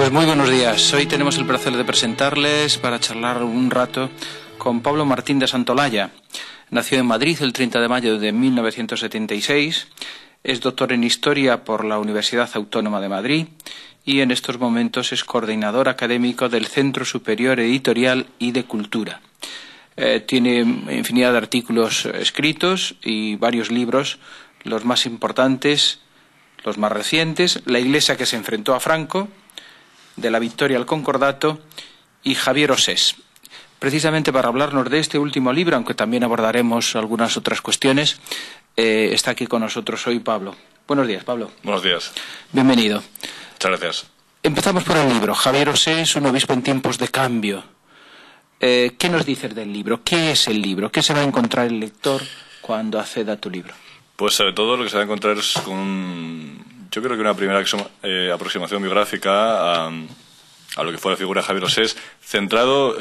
Pues muy buenos días. Hoy tenemos el placer de presentarles para charlar un rato con Pablo Martín de Santolaya. Nació en Madrid el 30 de mayo de 1976, es doctor en Historia por la Universidad Autónoma de Madrid y en estos momentos es coordinador académico del Centro Superior Editorial y de Cultura. Tiene infinidad de artículos escritos y varios libros, los más importantes, los más recientes: La Iglesia que se enfrentó a Franco, de la Victoria al Concordato, y Javier Osés. Precisamente para hablarnos de este último libro, aunque también abordaremos algunas otras cuestiones, está aquí con nosotros hoy Pablo. Buenos días, Pablo. Buenos días. Bienvenido. Muchas gracias. Empezamos por el libro. Javier Osés, un obispo en tiempos de cambio. ¿Qué nos dices del libro? ¿Qué es el libro? ¿Qué se va a encontrar el lector cuando acceda a tu libro? Pues sobre todo lo que se va a encontrar es yo creo que una primera aproximación biográfica a lo que fue la figura de Javier Osés, centrado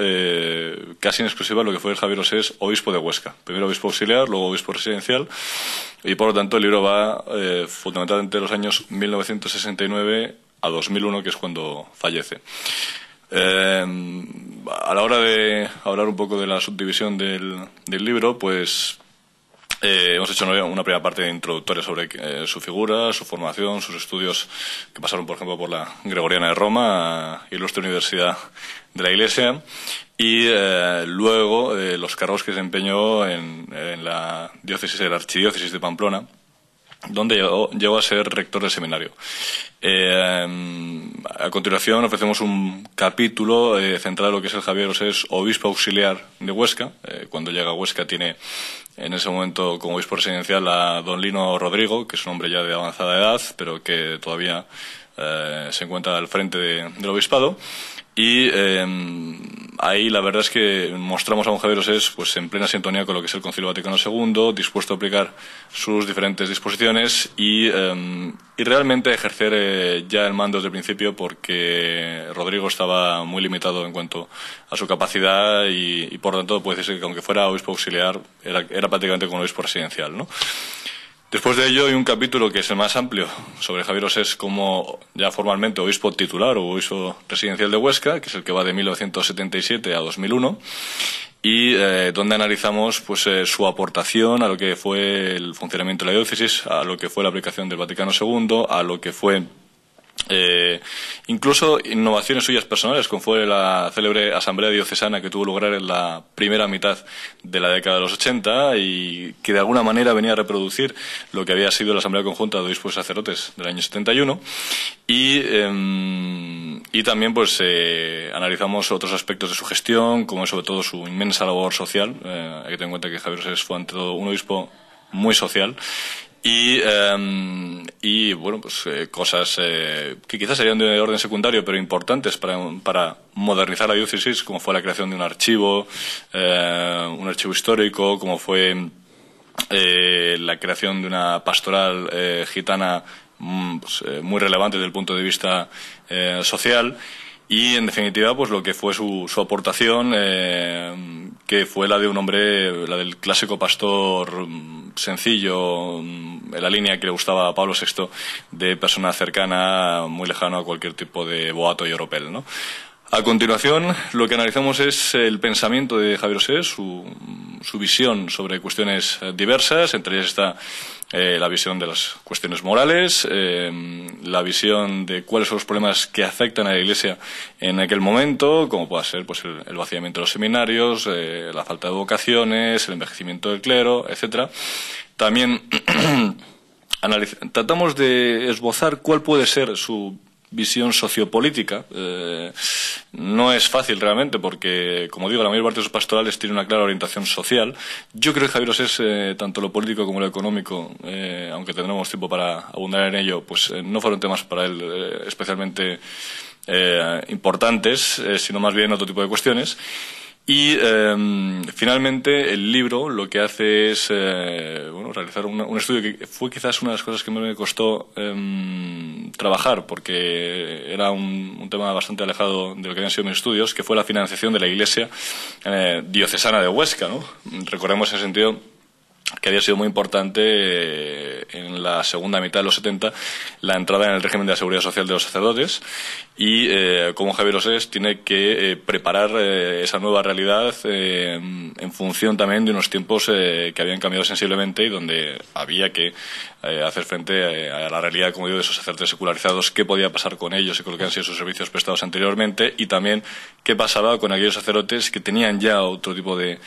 casi en exclusiva en lo que fue el Javier Osés, obispo de Huesca. Primero obispo auxiliar, luego obispo residencial, y por lo tanto el libro va fundamentalmente de los años 1969 a 2001, que es cuando fallece. A la hora de hablar un poco de la subdivisión del libro, pues hemos hecho una primera parte introductoria sobre su figura, su formación, sus estudios que pasaron, por ejemplo, por la Gregoriana de Roma, Ilustre Universidad de la Iglesia, y luego los cargos que desempeñó en la archidiócesis de Pamplona, donde llegó a ser rector del seminario. A continuación ofrecemos un capítulo centrado en lo que es el Javier Osés, obispo auxiliar de Huesca. Cuando llega a Huesca tiene en ese momento como obispo residencial a don Lino Rodrigo, que es un hombre ya de avanzada edad, pero que todavía se encuentra al frente del obispado. Y ahí la verdad es que mostramos a un Javier Osés pues en plena sintonía con lo que es el Concilio Vaticano II, dispuesto a aplicar sus diferentes disposiciones y realmente ejercer ya el mando desde el principio, porque Rodrigo estaba muy limitado en cuanto a su capacidad y por lo tanto puede decirse que aunque fuera obispo auxiliar era prácticamente como un obispo residencial, ¿no? Después de ello hay un capítulo que es el más amplio sobre Javier Osés como ya formalmente obispo titular o obispo residencial de Huesca, que es el que va de 1977 a 2001, y donde analizamos pues su aportación a lo que fue el funcionamiento de la diócesis, a lo que fue la aplicación del Vaticano II, a lo que fue incluso innovaciones suyas personales, como fue la célebre asamblea diocesana que tuvo lugar en la primera mitad de la década de los 80 y que de alguna manera venía a reproducir lo que había sido la asamblea conjunta de obispos y sacerdotes del año 71 y también pues analizamos otros aspectos de su gestión, como sobre todo su inmensa labor social. Hay que tener en cuenta que Javier Osés fue ante todo un obispo muy social. Y bueno, pues cosas que quizás serían de orden secundario, pero importantes para modernizar la diócesis, como fue la creación de un archivo histórico, como fue la creación de una pastoral gitana muy relevante desde el punto de vista social. Y, en definitiva, pues lo que fue su aportación, que fue la de un hombre, la del clásico pastor sencillo, en la línea que le gustaba a Pablo VI, de persona cercana, muy lejano a cualquier tipo de boato y oropel, ¿no? A continuación, lo que analizamos es el pensamiento de Javier Osés, su visión sobre cuestiones diversas. Entre ellas está la visión de las cuestiones morales, la visión de cuáles son los problemas que afectan a la Iglesia en aquel momento, como pueda ser pues el vaciamiento de los seminarios, la falta de vocaciones, el envejecimiento del clero, etcétera. También tratamos de esbozar cuál puede ser su visión sociopolítica. No es fácil realmente porque, como digo, la mayor parte de sus pastorales tiene una clara orientación social. Yo creo que Javier Osés, tanto lo político como lo económico, aunque tendremos tiempo para abundar en ello, pues no fueron temas para él especialmente importantes, sino más bien otro tipo de cuestiones. Y finalmente el libro lo que hace es realizar un estudio que fue quizás una de las cosas que me costó trabajar, porque era un tema bastante alejado de lo que habían sido mis estudios, que fue la financiación de la Iglesia diocesana de Huesca, ¿no? Recordemos en ese sentido que había sido muy importante en la segunda mitad de los 70, la entrada en el régimen de la seguridad social de los sacerdotes, y cómo Javier Osés tiene que preparar esa nueva realidad en función también de unos tiempos que habían cambiado sensiblemente y donde había que hacer frente a la realidad, como digo, de esos sacerdotes secularizados, qué podía pasar con ellos y con lo que han sido sus servicios prestados anteriormente, y también qué pasaba con aquellos sacerdotes que tenían ya otro tipo de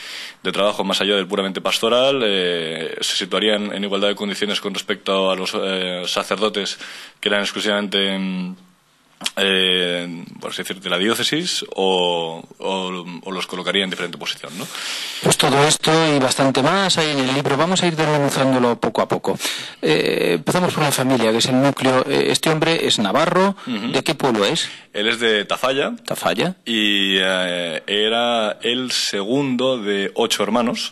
trabajo más allá del puramente pastoral, se situarían en igualdad de condiciones con respecto a los sacerdotes que eran exclusivamente por así decir, de la diócesis, o los colocaría en diferente posición, ¿no? Pues todo esto y bastante más hay en el libro. Vamos a ir desmenuzándolo poco a poco. Empezamos por la familia, que es el núcleo. Este hombre es navarro. ¿De qué pueblo es? Él es de Tafalla. Tafalla. Y era el segundo de 8 hermanos,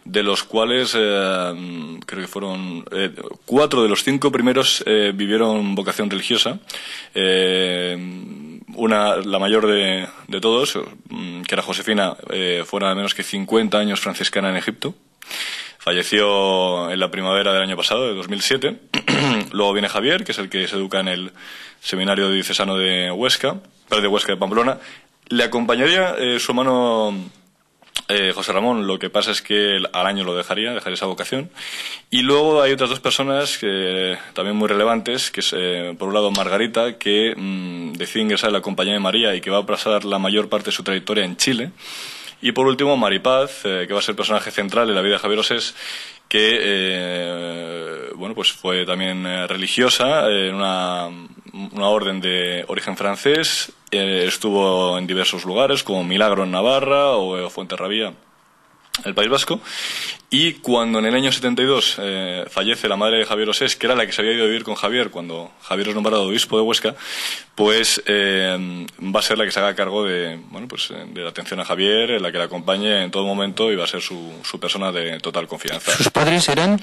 de los cuales creo que fueron 4 de los 5 primeros vivieron vocación religiosa. La mayor de todos, que era Josefina, fue nada menos que 50 años franciscana en Egipto. Falleció en la primavera del año pasado, de 2007. Luego viene Javier, que es el que se educa en el seminario diocesano de Huesca, de Pamplona. Le acompañaría su hermano José Ramón. Lo que pasa es que al año lo dejaría esa vocación. Y luego hay otras 2 personas que también muy relevantes, que es por un lado Margarita, que decide ingresar en la Compañía de María y que va a pasar la mayor parte de su trayectoria en Chile. Y por último Maripaz, que va a ser personaje central en la vida de Javier Osés, que pues fue también religiosa en una orden de origen francés. Estuvo en diversos lugares como Milagro en Navarra o Fuenterrabía, el País Vasco. Y cuando en el año 72 fallece la madre de Javier Osés, que era la que se había ido a vivir con Javier cuando Javier es nombrado obispo de Huesca, pues va a ser la que se haga cargo de la atención a Javier, en la que le acompañe en todo momento, y va a ser su persona de total confianza. ¿Sus padres eran?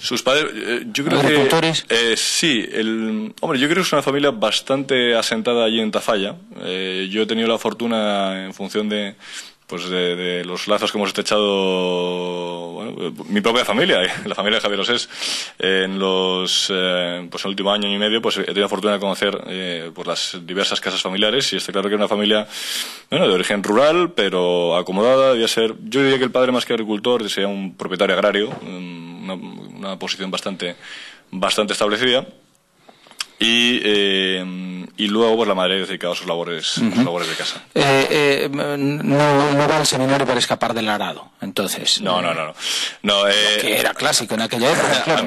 Sus padres, yo creo ¿agricultores? Sí, yo creo que es una familia bastante asentada allí en Tafalla. Yo he tenido la fortuna, en función de los lazos que hemos estrechado, mi propia familia, la familia de Javier Osés, en el último año y medio, pues he tenido la fortuna de conocer las diversas casas familiares, y está claro que es una familia de origen rural, pero acomodada. Yo diría que el padre, más que agricultor, sería un propietario agrario, una posición bastante establecida. Y luego la madre dedicada a sus labores de casa. No va al seminario para escapar del arado, entonces. No. Que era clásico en aquella época, claro.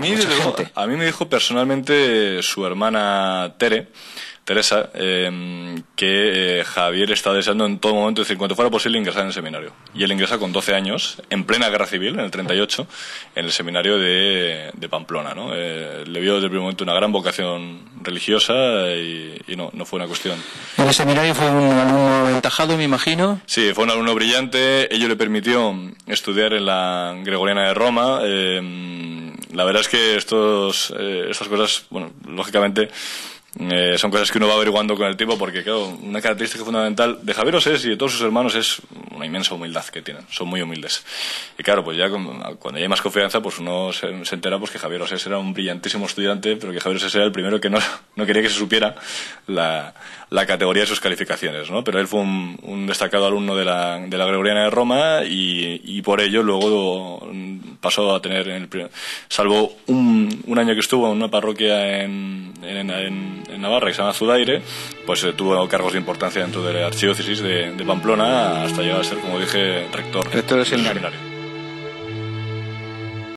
A mí me dijo personalmente su hermana Teresa, que Javier estaba deseando en todo momento, es decir, cuando fuera posible, ingresar en el seminario. Y él ingresa con 12 años, en plena guerra civil, en el 38, en el seminario de Pamplona, ¿no? Le vio desde el primer momento una gran vocación religiosa, y no fue una cuestión. ¿En el seminario fue un alumno aventajado, me imagino? Sí, fue un alumno brillante. Ello le permitió estudiar en la Gregoriana de Roma. La verdad es que estas cosas, lógicamente, son cosas que uno va averiguando con el tiempo, porque claro, una característica fundamental de Javier Osés y de todos sus hermanos es una inmensa humildad que tienen. Son muy humildes. Y claro, pues ya cuando ya hay más confianza, pues uno se entera que Javier Osés era un brillantísimo estudiante, pero que Javier Osés era el primero que no quería que se supiera la categoría de sus calificaciones, ¿no? Pero él fue un destacado alumno de la Gregoriana de Roma, y por ello luego pasó a tener, salvo un año que estuvo en una parroquia en Navarra, que se llama Zudaire, pues tuvo cargos de importancia dentro de la archidiócesis de Pamplona, hasta llegar a ser, como dije, rector del seminario.